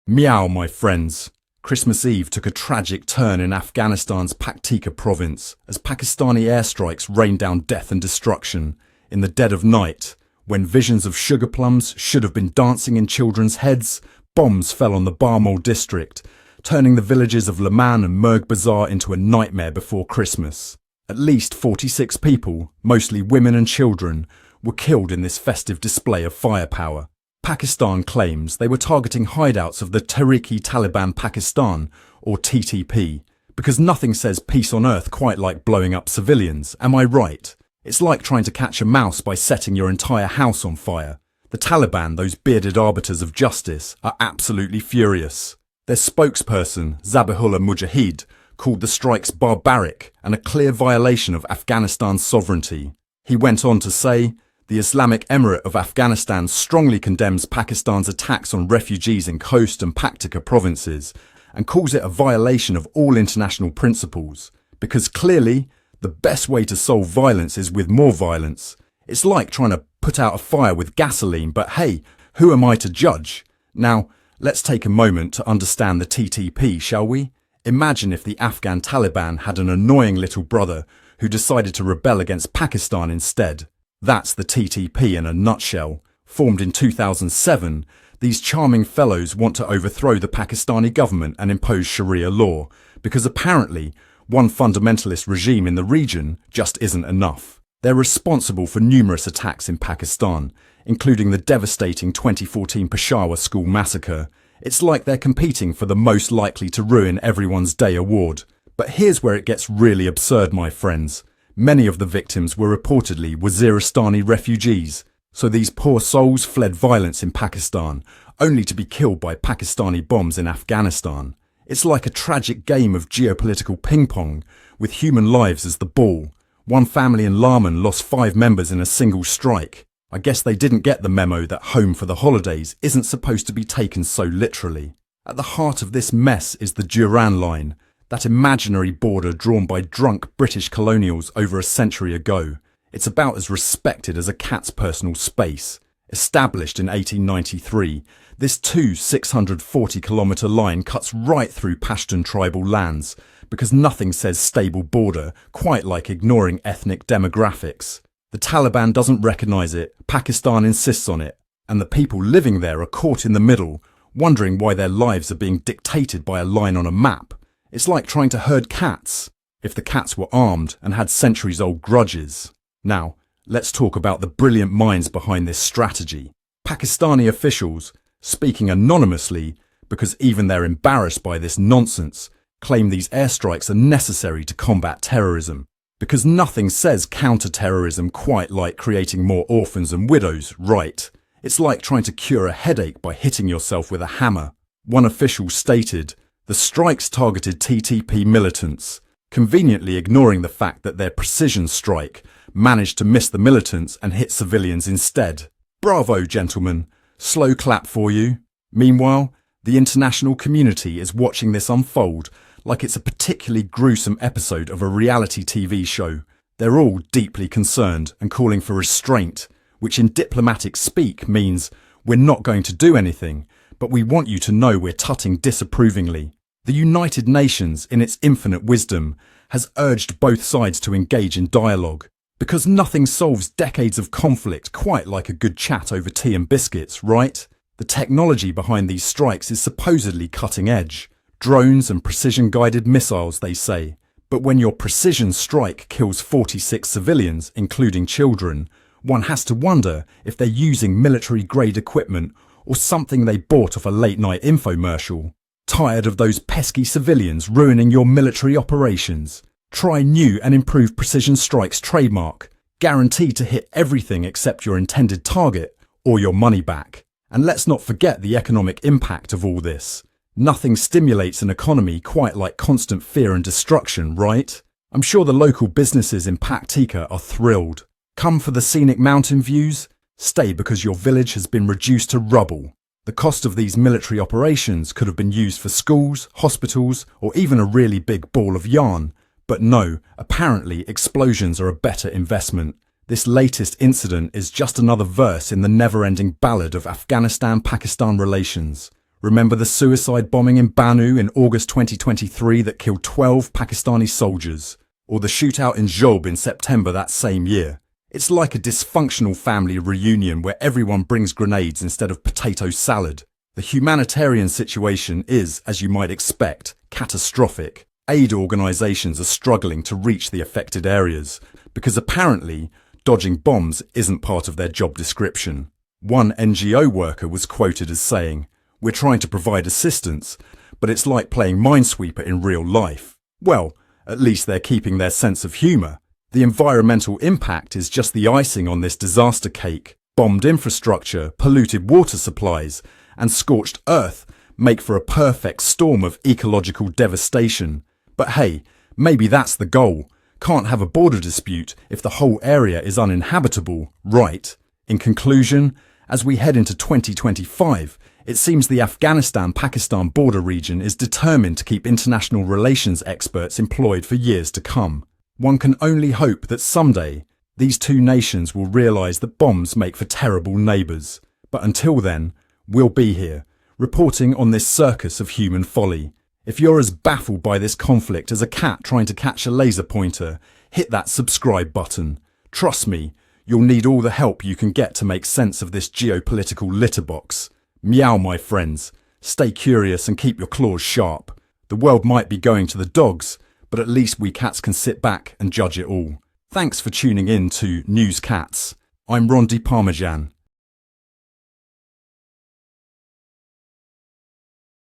Meow, my friends. Christmas Eve took a tragic turn in Afghanistan's Paktika province as Pakistani airstrikes rained down death and destruction in the dead of night. When visions of sugar plums should have been dancing in children's heads, bombs fell on the Barmol district, turning the villages of Laman and Merg Bazaar into a nightmare before Christmas. At least 46 people, mostly women and children, were killed in this festive display of firepower. Pakistan claims they were targeting hideouts of the Taliban Pakistan, or TTP, because nothing says peace on earth quite like blowing up civilians, am I right? It's like trying to catch a mouse by setting your entire house on fire. The Taliban, those bearded arbiters of justice, are absolutely furious. Their spokesperson, Zabihullah Mujahid, called the strikes barbaric and a clear violation of Afghanistan's sovereignty. He went on to say, "The Islamic Emirate of Afghanistan strongly condemns Pakistan's attacks on refugees in Khost and Paktika provinces and calls it a violation of all international principles, because clearly, the best way to solve violence is with more violence. It's like trying to put out a fire with gasoline, but hey, who am I to judge?" Now, let's take a moment to understand the TTP, shall we? Imagine if the Afghan Taliban had an annoying little brother who decided to rebel against Pakistan instead. That's the TTP in a nutshell. Formed in 2007, these charming fellows want to overthrow the Pakistani government and impose Sharia law, because apparently one fundamentalist regime in the region just isn't enough. They're responsible for numerous attacks in Pakistan, including the devastating 2014 Peshawar school massacre. It's like they're competing for the most likely to ruin everyone's day award. But here's where it gets really absurd, my friends. Many of the victims were reportedly Waziristani refugees, so these poor souls fled violence in Pakistan, only to be killed by Pakistani bombs in Afghanistan. It's like a tragic game of geopolitical ping-pong, with human lives as the ball. One family in Laman lost 5 members in a single strike. I guess they didn't get the memo that home for the holidays isn't supposed to be taken so literally. At the heart of this mess is the Durand Line, that imaginary border drawn by drunk British colonials over a century ago. It's about as respected as a cat's personal space. Established in 1893, this 640-kilometre line cuts right through Pashtun tribal lands, because nothing says stable border quite like ignoring ethnic demographics. The Taliban doesn't recognise it, Pakistan insists on it, and the people living there are caught in the middle, wondering why their lives are being dictated by a line on a map. It's like trying to herd cats, if the cats were armed and had centuries-old grudges. Now, let's talk about the brilliant minds behind this strategy. Pakistani officials, speaking anonymously, because even they're embarrassed by this nonsense, claim these airstrikes are necessary to combat terrorism. Because nothing says counter-terrorism quite like creating more orphans and widows, right? It's like trying to cure a headache by hitting yourself with a hammer. One official stated, "The strikes targeted TTP militants," conveniently ignoring the fact that their precision strike managed to miss the militants and hit civilians instead. Bravo, gentlemen. Slow clap for you. Meanwhile, the international community is watching this unfold like it's a particularly gruesome episode of a reality TV show. They're all deeply concerned and calling for restraint, which in diplomatic speak means we're not going to do anything, but we want you to know we're tutting disapprovingly. The United Nations, in its infinite wisdom, has urged both sides to engage in dialogue, because nothing solves decades of conflict quite like a good chat over tea and biscuits, right? The technology behind these strikes is supposedly cutting edge. Drones and precision-guided missiles, they say. But when your precision strike kills 46 civilians, including children, one has to wonder if they're using military-grade equipment or something they bought off a late-night infomercial. Tired of those pesky civilians ruining your military operations? Try new and improved Precision Strike's trademark, guaranteed to hit everything except your intended target or your money back. And let's not forget the economic impact of all this. Nothing stimulates an economy quite like constant fear and destruction, right? I'm sure the local businesses in Paktika are thrilled. Come for the scenic mountain views? Stay because your village has been reduced to rubble. The cost of these military operations could have been used for schools, hospitals, or even a really big ball of yarn. But no, apparently explosions are a better investment. This latest incident is just another verse in the never-ending ballad of Afghanistan-Pakistan relations. Remember the suicide bombing in Banu in August 2023 that killed 12 Pakistani soldiers? Or the shootout in Job in September that same year? It's like a dysfunctional family reunion where everyone brings grenades instead of potato salad. The humanitarian situation is, as you might expect, catastrophic. Aid organisations are struggling to reach the affected areas because apparently dodging bombs isn't part of their job description. One NGO worker was quoted as saying, "We're trying to provide assistance, but it's like playing Minesweeper in real life." Well, at least they're keeping their sense of humour. The environmental impact is just the icing on this disaster cake. Bombed infrastructure, polluted water supplies, and scorched earth make for a perfect storm of ecological devastation. But hey, maybe that's the goal. Can't have a border dispute if the whole area is uninhabitable, right? In conclusion, as we head into 2025, it seems the Afghanistan-Pakistan border region is determined to keep international relations experts employed for years to come. One can only hope that someday these two nations will realise that bombs make for terrible neighbours. But until then, we'll be here, reporting on this circus of human folly. If you're as baffled by this conflict as a cat trying to catch a laser pointer, hit that subscribe button. Trust me, you'll need all the help you can get to make sense of this geopolitical litterbox. Meow, my friends. Stay curious and keep your claws sharp. The world might be going to the dogs, but at least we cats can sit back and judge it all. Thanks for tuning in to News Cats. I'm Rondi Parmesan.